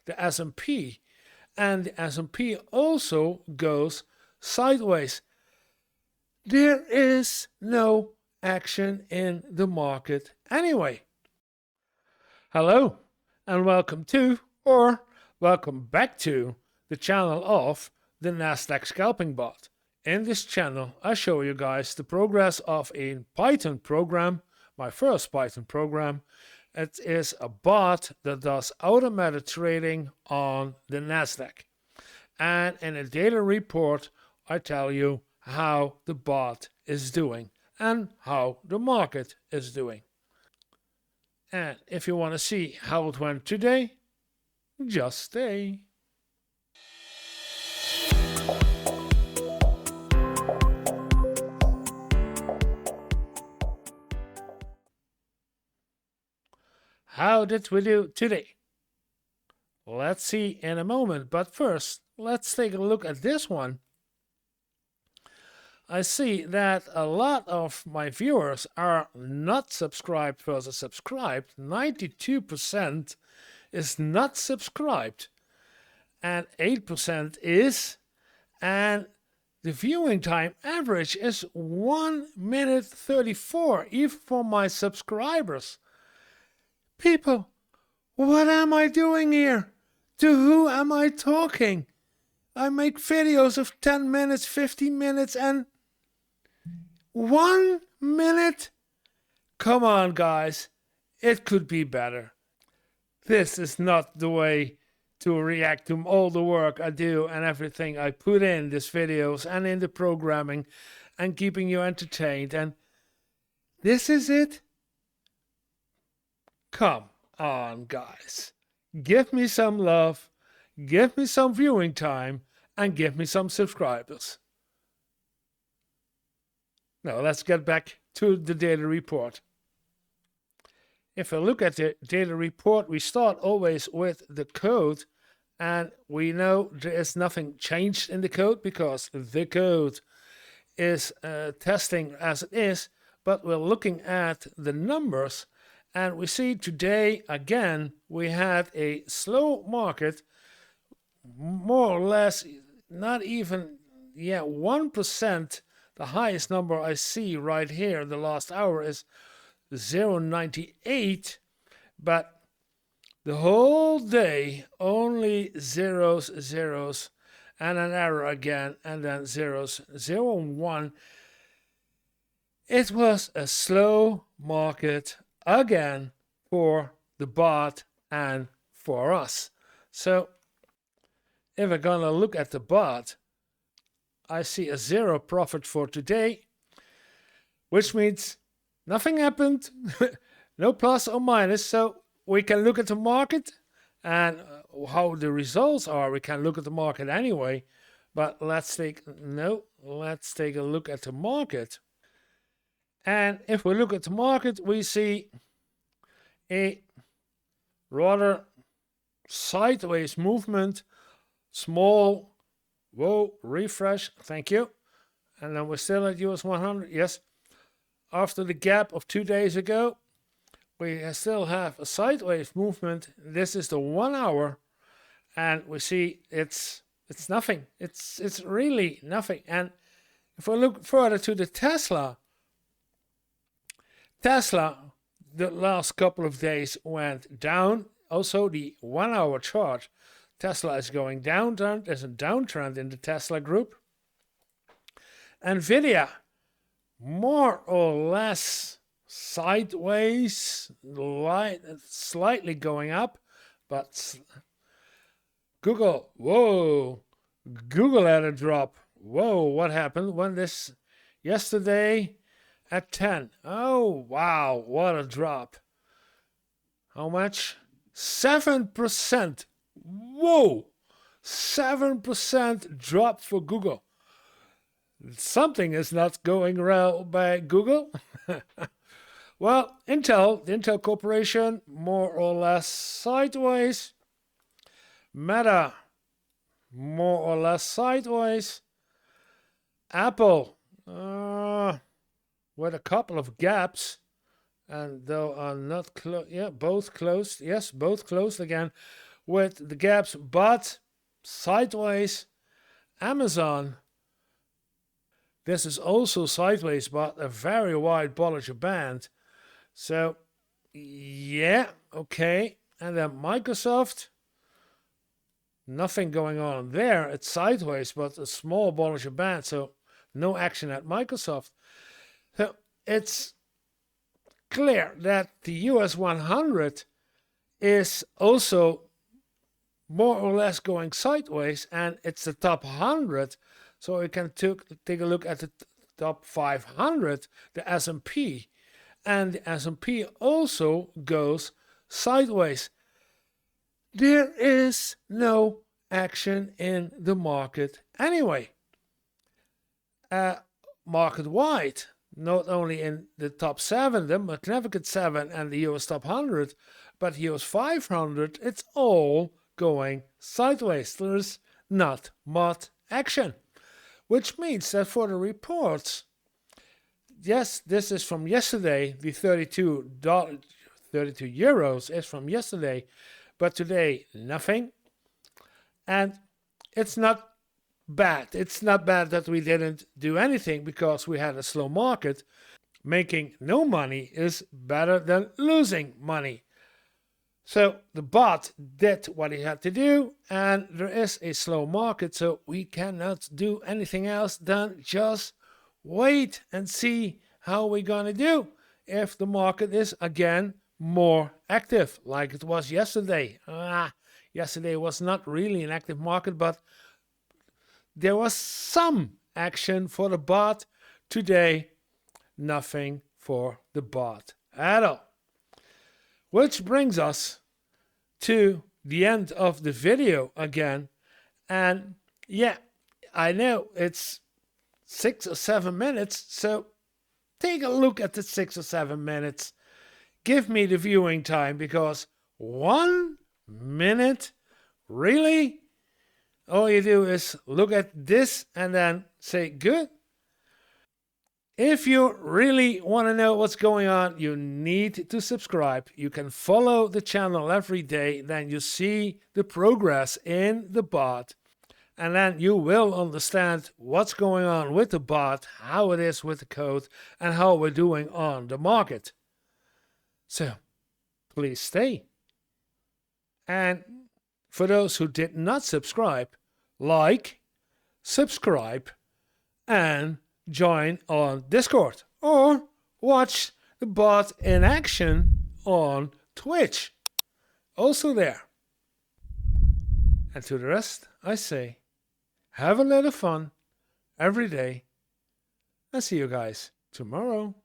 the S&P, and the S&P also goes sideways. There is no action in the market anyway. Hello and welcome to, or welcome back to, the channel of the Nasdaq scalping bot. In this channel I show you guys the progress of a Python program, my first Python program. It is a bot that does automated trading on the Nasdaq. And in a daily report I tell you how the bot is doing and how the market is doing. And if you want to see how it went today, just stay. How did we do today? Let's see in a moment, but first let's take a look at this one. I see that a lot of my viewers are not subscribed versus subscribed. 92% is not subscribed and 8% is, and the viewing time average is 1 minute 34, even for my subscribers. People, what am I doing here? To who am I talking? I make videos of 10 minutes, 15 minutes, and 1 minute? Come on, guys. It could be better. This is not the way to react to all the work I do and everything I put in these videos and in the programming and keeping you entertained. And this is it? Come on, guys. Give me some love, give me some viewing time, and give me some subscribers. Now let's get back to the daily report. If I look at the daily report, we start always with the code, and we know there is nothing changed in the code because the code is testing as it is, but we're looking at the numbers, and we see today again we had a slow market, more or less not even 1%. The highest number I see right here the last hour is 0.98, but the whole day only zeros, and an error again, and then zeros, 0 and 1. It was a slow market again for the bot and for us. So if we're gonna look at the bot, I see a 0 profit for today, which means nothing happened, no plus or minus. So we can look at the market and how the results are. We can look at the market anyway, but let's take a look at the market. And if we look at the market, we see a rather sideways movement, small. Whoa, refresh, thank you. And then we're still at US 100, yes. After the gap of 2 days ago, we still have a sideways movement. This is the 1 hour, and we see it's nothing. It's really nothing. And if we look further to the Tesla, the last couple of days went down. Also the 1 hour chart, Tesla is going down. There's a downtrend in the Tesla group. Nvidia, more or less sideways, slightly going up, but Google, whoa, Google had a drop. Whoa, what happened when this yesterday at 10? Oh, wow, what a drop. How much? 7%. Whoa, 7% drop for Google. Something is not going well by Google. Well, the Intel Corporation, more or less sideways. Meta, more or less sideways. Apple, with a couple of gaps, and though are not closed. Yeah, both closed. Yes, both closed again, with the gaps, but sideways. Amazon, this is also sideways, but a very wide Bollinger Band. So yeah, okay. And then Microsoft, nothing going on there. It's sideways, but a small Bollinger Band, so no action at Microsoft. So it's clear that the US 100 is also more or less going sideways, and it's the top 100. So we can take a look at the top 500, the S&P. And the S&P also goes sideways. There is no action in the market anyway. Market-wide, not only in the top 7, the Magnificent 7 and the US top 100, but US 500, it's all going sideways. There's not much action, which means that for the reports, yes, this is from yesterday. The 32 euros is from yesterday, but today nothing. And it's not bad. It's not bad that we didn't do anything because we had a slow market. Making no money is better than losing money. So the bot did what he had to do, and there is a slow market, so we cannot do anything else than just wait and see how we're going to do if the market is again more active like it was yesterday. Yesterday was not really an active market, but there was some action for the bot. Today, nothing for the bot at all. Which brings us to the end of the video again. And yeah, I know it's 6 or 7 minutes, so take a look at the 6 or 7 minutes. Give me the viewing time, because 1 minute, really? All you do is look at this and then say good. If you really want to know what's going on, you need to subscribe. You can follow the channel every day, then you see the progress in the bot. And then you will understand what's going on with the bot, how it is with the code, and how we're doing on the market. So, please stay. And for those who did not subscribe, like, subscribe, and join on Discord. Or watch the bot in action on Twitch. Also there. And to the rest, I say, have a little fun every day, and see you guys tomorrow.